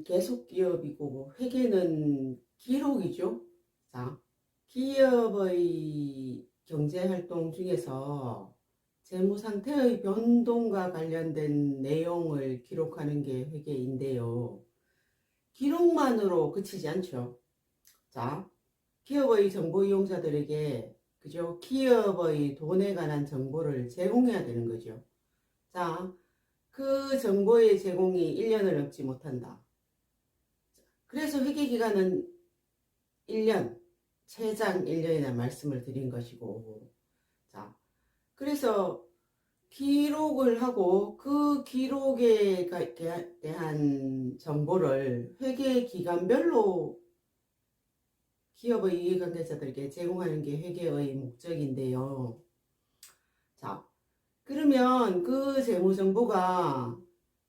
계속 기업이고 회계는 기록이죠. 자, 기업의 경제활동 중에서 재무 상태의 변동과 관련된 내용을 기록하는 게 회계인데요. 기록만으로 그치지 않죠. 자, 기업의 정보 이용자들에게 그죠? 기업의 돈에 관한 정보를 제공해야 되는 거죠. 자, 그 정보의 제공이 1년을 넘지 못한다. 그래서 회계기간은 1년, 최장 1년이나 말씀을 드린 것이고, 자, 그래서 기록을 하고 그 기록에 대한 정보를 회계기간별로 기업의 이해관계자들에게 제공하는 게 회계의 목적인데요. 자, 그러면 그 재무정보가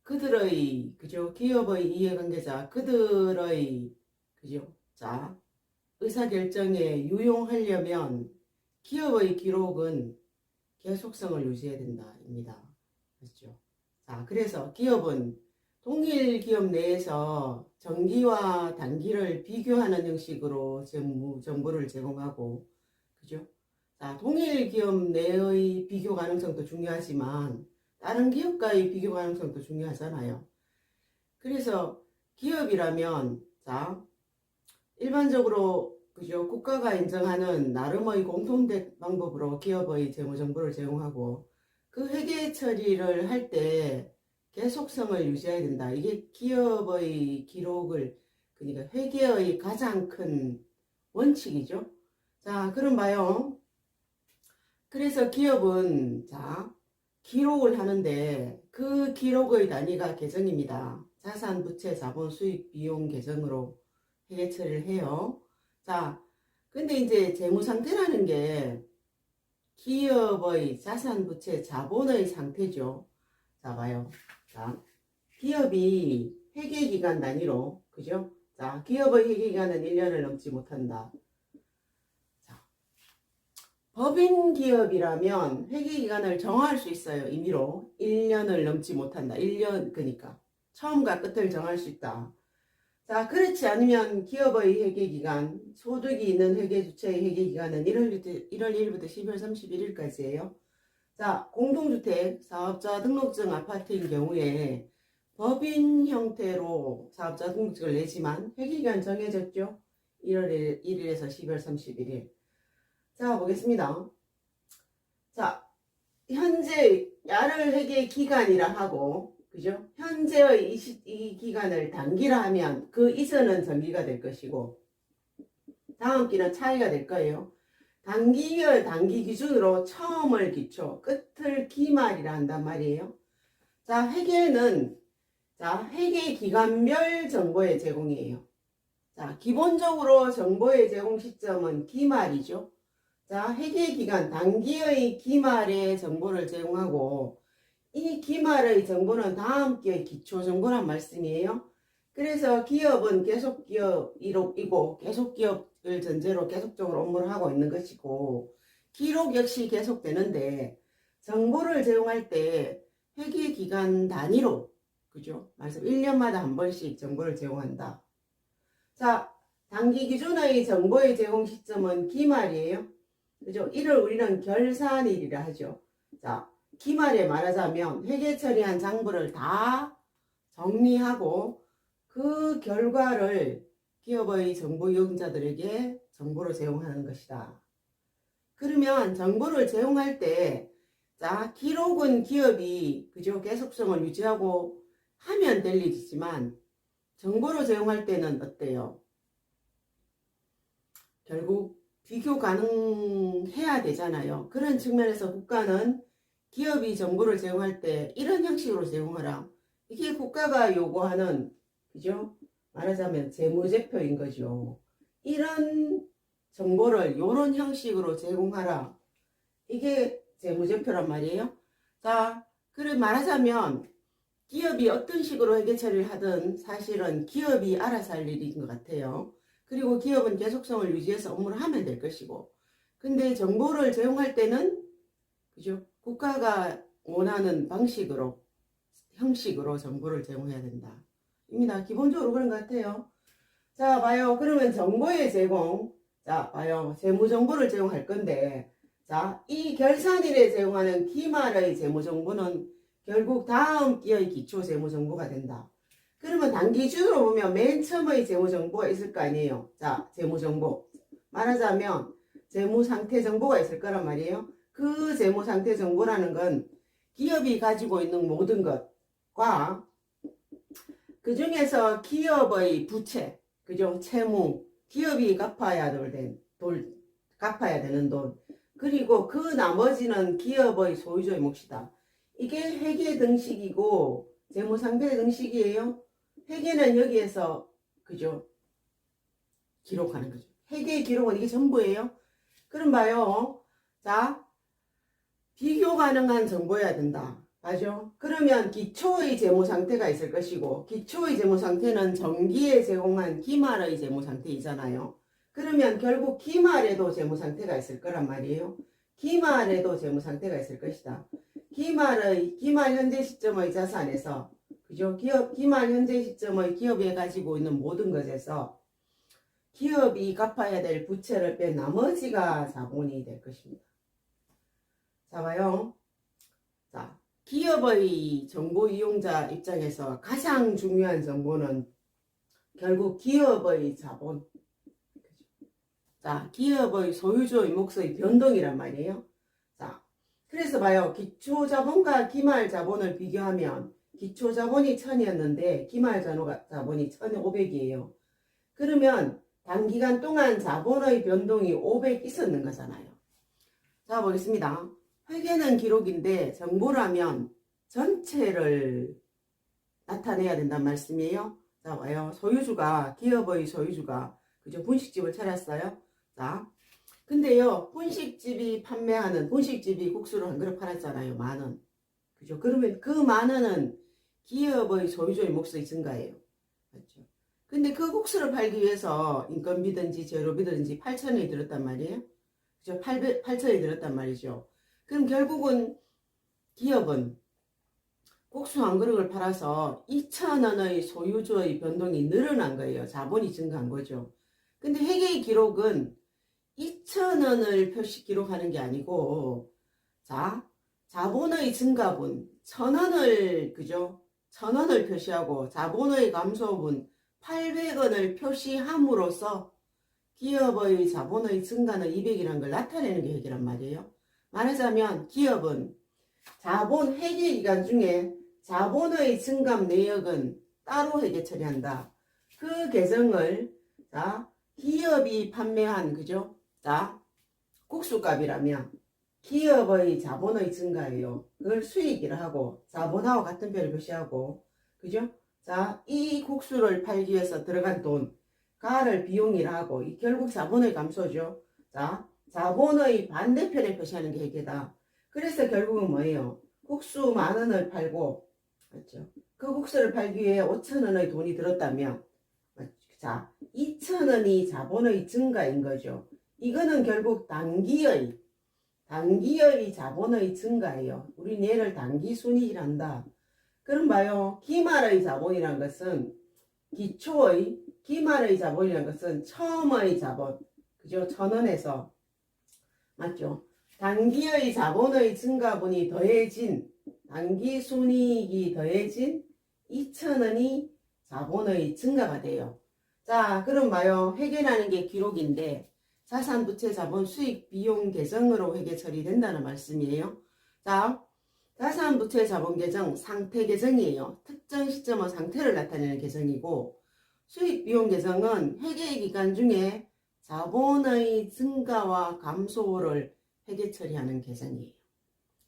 그들의, 그죠? 기업의 이해관계자, 그들의, 그죠? 자, 의사결정에 유용하려면 기업의 기록은 계속성을 유지해야 된다입니다. 그렇죠? 자, 그래서 기업은 동일 기업 내에서 정기와 단기를 비교하는 형식으로 재무 정보를 제공하고, 그죠? 자, 동일 기업 내의 비교 가능성도 중요하지만 다른 기업과의 비교 가능성도 중요하잖아요. 그래서 기업이라면, 자, 일반적으로 그죠? 국가가 인정하는 나름의 공통된 방법으로 기업의 재무 정보를 제공하고 그 회계 처리를 할 때 계속성을 유지해야 된다. 이게 기업의 기록을 그러니까 회계의 가장 큰 원칙이죠. 자, 그럼 봐요. 그래서 기업은 자, 기록을 하는데 그 기록의 단위가 계정입니다. 자산, 부채, 자본, 수익, 비용 계정으로 회계 처리를 해요. 자, 근데 이제 재무 상태라는 게 기업의 자산, 부채, 자본의 상태죠. 자, 봐요. 자, 기업이 회계기간 단위로, 그죠? 자, 기업의 회계기간은 1년을 넘지 못한다. 자, 법인 기업이라면 회계기간을 정할 수 있어요. 임의로. 1년을 넘지 못한다. 1년, 그러니까. 처음과 끝을 정할 수 있다. 자, 그렇지 않으면 기업의 회계기간, 소득이 있는 회계주체의 회계기간은 1월 1일부터 12월 31일까지예요. 자, 공동주택, 사업자 등록증 아파트인 경우에 법인 형태로 사업자 등록증을 내지만 회계기간 정해졌죠? 1월 1일에서 12월 31일. 자, 보겠습니다. 자, 현재 야를 회계 기간이라 하고, 그죠? 현재의 이 기간을 단기라 하면 그 이전은 정기가 될 것이고, 다음 기는 차이가 될 거예요. 단기열 단기 기준으로 처음을 기초, 끝을 기말이라 한단 말이에요. 자, 회계는, 자, 회계 기간별 정보의 제공이에요. 자, 기본적으로 정보의 제공 시점은 기말이죠. 자, 회계기간 단기의 기말에 정보를 제공하고 이 기말의 정보는 다음 기의 기초정보란 말씀이에요. 그래서 기업은 계속기업이고 계속기업을 전제로 계속적으로 업무를 하고 있는 것이고 기록 역시 계속되는데 정보를 제공할 때 회계기간 단위로 그죠? 말씀 1년마다 한 번씩 정보를 제공한다. 자, 단기 기준의 정보의 제공 시점은 기말이에요. 그죠? 이를 우리는 결산일이라 하죠. 자, 기말에 말하자면 회계 처리한 장부를 다 정리하고 그 결과를 기업의 정보 이용자들에게 정보로 제공하는 것이다. 그러면 정보를 제공할 때, 자, 기록은 기업이 그죠? 계속성을 유지하고 하면 될 일이지만 정보로 제공할 때는 어때요? 결국 비교 가능해야 되잖아요. 그런 측면에서 국가는 기업이 정보를 제공할 때 이런 형식으로 제공하라. 이게 국가가 요구하는, 그죠? 말하자면 재무제표인 거죠. 이런 정보를 이런 형식으로 제공하라. 이게 재무제표란 말이에요. 자, 그래 말하자면 기업이 어떤 식으로 회계 처리를 하든 사실은 기업이 알아서 할 일인 것 같아요. 그리고 기업은 계속성을 유지해서 업무를 하면 될 것이고. 근데 정보를 제공할 때는, 그죠? 국가가 원하는 방식으로, 형식으로 정보를 제공해야 된다. 입니다. 기본적으로 그런 것 같아요. 자, 봐요. 그러면 정보의 제공. 자, 봐요. 재무정보를 제공할 건데, 자, 이 결산일에 제공하는 기말의 재무정보는 결국 다음 기의 기초 재무정보가 된다. 그러면 단기준으로 보면 맨 처음의 재무정보가 있을 거 아니에요. 자, 재무정보. 말하자면 재무상태 정보가 있을 거란 말이에요. 그 재무상태 정보라는 건 기업이 가지고 있는 모든 것과 그 중에서 기업의 부채, 그죠? 채무, 기업이 갚아야 되는 돈, 그리고 그 나머지는 기업의 소유주의 몫이다. 이게 회계 등식이고 재무상태 등식이에요. 회계는 여기에서 그죠? 기록하는 거죠. 회계 기록은 이게 전부예요. 그럼 봐요. 자, 비교 가능한 정보여야 된다. 맞죠? 그러면 기초의 재무상태가 있을 것이고, 기초의 재무상태는 정기에 제공한 기말의 재무상태이잖아요. 그러면 결국 기말에도 재무상태가 있을 거란 말이에요. 기말에도 재무상태가 있을 것이다. 기말 현재 시점의 자산에서, 그죠? 기말 현재 시점의 기업이 가지고 있는 모든 것에서 기업이 갚아야 될 부채를 뺀 나머지가 자본이 될 것입니다. 자, 봐요. 자, 기업의 정보 이용자 입장에서 가장 중요한 정보는 결국 기업의 자본. 자, 기업의 소유주의 몫의 변동이란 말이에요. 자, 그래서 봐요. 기초자본과 기말자본을 비교하면 기초자본이 1000이었는데 기말자본이 1500이에요. 그러면 단기간 동안 자본의 변동이 500 있었는 거잖아요. 자, 보겠습니다. 회계는 기록인데 정보라면 전체를 나타내야 된다는 말씀이에요. 자, 봐요. 기업의 소유주가, 그죠? 분식집을 차렸어요. 자, 근데요, 분식집이 국수를 한 그릇 팔았잖아요. 10,000원. 그죠? 그러면 그 10,000원은 기업의 소유주의 몫의 증가예요. 맞죠? 근데 그 국수를 팔기 위해서 인건비든지 재료비든지 8,000원이 들었단 말이에요. 그죠? 8,000원이 들었단 말이죠. 그럼 결국은 기업은 국수 한 그릇을 팔아서 2,000원의 소유주의 변동이 늘어난 거예요. 자본이 증가한 거죠. 근데 회계의 기록은 2,000원을 기록하는 게 아니고, 자, 자본의 증가분 1,000원을, 그죠? 1,000원을 표시하고 자본의 감소분 800원을 표시함으로써 기업의 자본의 증가는 200이라는 걸 나타내는 게 회계란 말이에요. 말하자면 기업은 자본 회계 기간 중에 자본의 증감 내역은 따로 회계 처리한다. 그 계정을 자, 기업이 판매한 그죠? 자, 국수값이라면 기업의 자본의 증가예요. 그걸 수익이라 하고 자본하고 같은 표를 표시하고 그죠? 자, 이 국수를 팔기 위해서 들어간 돈 가를 비용이라 하고 이 결국 자본의 감소죠. 자, 자본의 반대편에 표시하는 게 회계다. 그래서 결국은 뭐예요? 국수 10,000원을 팔고, 맞죠? 그 국수를 팔기 위해 5,000원의 돈이 들었다면, 자, 2,000원이 자본의 증가인 거죠. 이거는 결국 단기의 자본의 증가예요. 우린 얘를 단기 순이익이란다. 그럼 봐요. 기말의 자본이란 것은 기말의 자본이란 것은 처음의 자본, 그죠? 1,000원에서 맞죠? 단기의 자본의 증가분이 더해진 단기 순이익이 더해진 2,000원이 자본의 증가가 돼요. 자, 그럼 봐요. 회계라는 게 기록인데 자산, 부채, 자본, 수익, 비용 계정으로 회계 처리된다는 말씀이에요. 자, 자산, 부채, 자본 계정, 상태 계정이에요. 특정 시점의 상태를 나타내는 계정이고 수익, 비용 계정은 회계 기간 중에 자본의 증가와 감소를 회계 처리하는 계정이에요.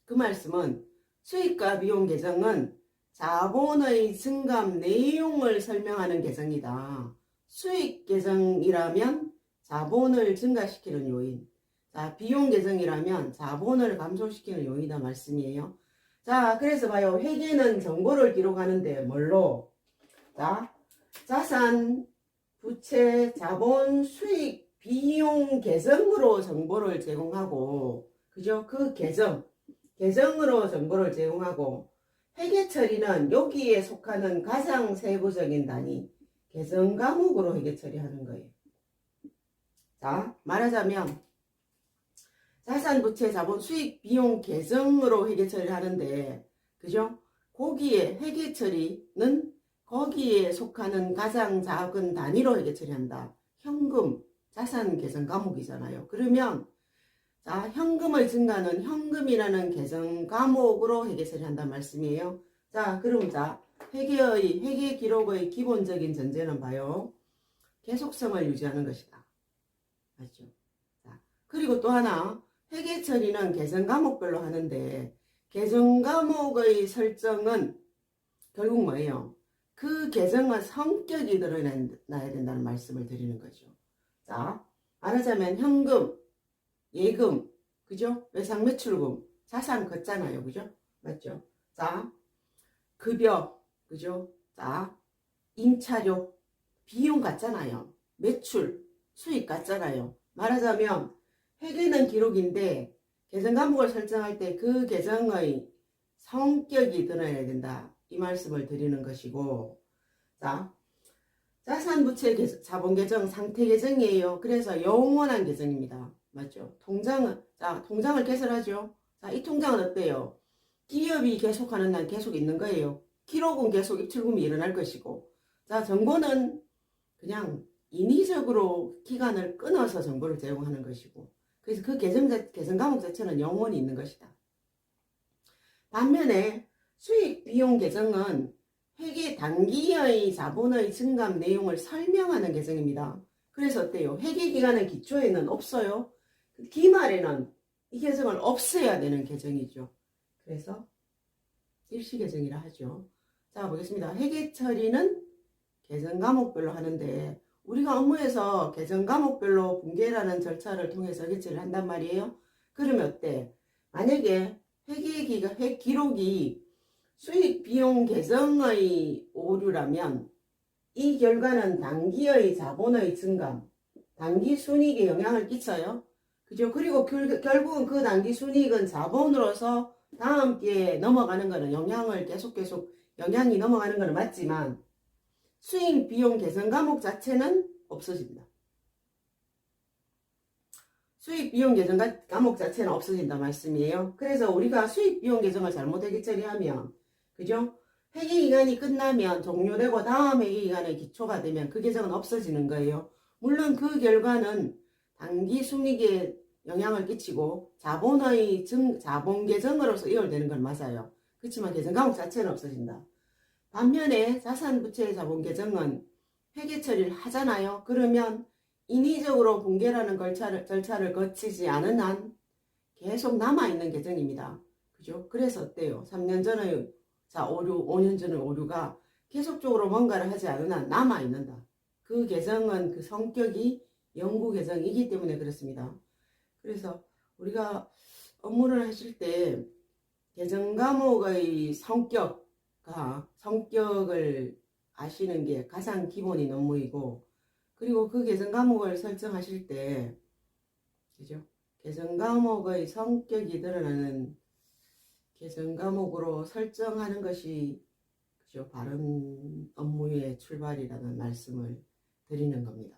그 말씀은 수익과 비용 계정은 자본의 증감 내용을 설명하는 계정이다. 수익 계정이라면 자본을 증가시키는 요인, 자, 비용 계정이라면 자본을 감소시키는 요인이다 말씀이에요. 자, 그래서 봐요. 회계는 정보를 기록하는데 뭘로? 자, 자산, 부채, 자본, 수익, 비용 계정으로 정보를 제공하고, 그죠? 그 계정으로 정보를 제공하고, 회계 처리는 여기에 속하는 가장 세부적인 단위 계정 과목으로 회계 처리하는 거예요. 자, 말하자면 자산, 부채, 자본, 수익, 비용 계정으로 회계 처리를 하는데, 그죠? 거기에 회계 처리는 거기에 속하는 가장 작은 단위로 회계 처리한다. 현금, 자산 계정 과목이잖아요. 그러면 자, 현금의 증가는 현금이라는 계정 과목으로 회계 처리한다는 말씀이에요. 자, 그럼 자, 회계 기록의 기본적인 전제는 봐요. 계속성을 유지하는 것이다. 맞죠? 자, 그리고 또 하나, 회계 처리는 계정 과목별로 하는데, 계정 과목의 설정은 결국 뭐예요? 그 계정의 성격이 드러나야 된다는 말씀을 드리는 거죠. 자, 말하자면 현금, 예금, 그죠? 외상매출금, 자산 걷잖아요. 그죠? 맞죠? 자, 급여, 그죠? 자, 임차료, 비용 같잖아요. 매출, 수익 같잖아요. 말하자면 회계는 기록인데 계정 과목을 설정할 때 그 계정의 성격이 드러나야 된다. 이 말씀을 드리는 것이고, 자, 자산 부채 자본 계정 상태 계정이에요. 그래서 영원한 계정입니다. 맞죠? 통장을 개설하죠. 자, 이 통장은 어때요? 기업이 계속하는 날 계속 있는 거예요. 기록은 계속 입출금이 일어날 것이고, 자, 정보는 그냥 인위적으로 기간을 끊어서 정보를 제공하는 것이고, 그래서 그 계정 과목 자체는 영원히 있는 것이다. 반면에 수익 비용 계정은 회계 단기의 자본의 증감 내용을 설명하는 계정입니다. 그래서 어때요? 회계 기간의 기초에는 없어요. 기말에는 이 계정을 없애야 되는 계정이죠. 그래서 일시 계정이라 하죠. 자, 보겠습니다. 회계 처리는 계정 과목별로 하는데 우리가 업무에서 계정 과목별로 분계라는 절차를 통해서 회계처리를 한단 말이에요. 그러면 어때? 만약에 회계 기록이 수익 비용 계정의 오류라면 이 결과는 단기의 자본의 증감, 단기 순이익에 영향을 끼쳐요. 그죠? 그리고 결국은 그 단기 순이익은 자본으로서 다음 기회에 넘어가는 거는 계속 영향이 넘어가는 거는 맞지만 수익 비용 계정 과목 자체는 없어집니다. 수익 비용 계정 과목 자체는 없어진다 말씀이에요. 그래서 우리가 수익 비용 계정을 잘못 회계 처리하면, 그죠? 회계 기간이 끝나면 종료되고 다음 회계 기간에 기초가 되면 그 계정은 없어지는 거예요. 물론 그 결과는 단기 순이익에 영향을 끼치고 자본 계정으로서 이월되는 건 맞아요. 그렇지만 계정 과목 자체는 없어진다. 반면에 자산 부채 자본 계정은 회계 처리를 하잖아요. 그러면 인위적으로 분계라는 절차를 거치지 않은 한 계속 남아있는 계정입니다. 그죠? 그래서 어때요? 3년 전의 오류, 5년 전의 오류가 계속적으로 뭔가를 하지 않은 한 남아있는다. 그 계정은 그 성격이 영구 계정이기 때문에 그렇습니다. 그래서 우리가 업무를 하실 때 계정 과목의 성격을 아시는 게 가장 기본인 업무이고, 그리고 그 계정 과목을 설정하실 때, 그죠? 계정 과목의 성격이 드러나는 계정 과목으로 설정하는 것이, 그죠? 바른 업무의 출발이라는 말씀을 드리는 겁니다.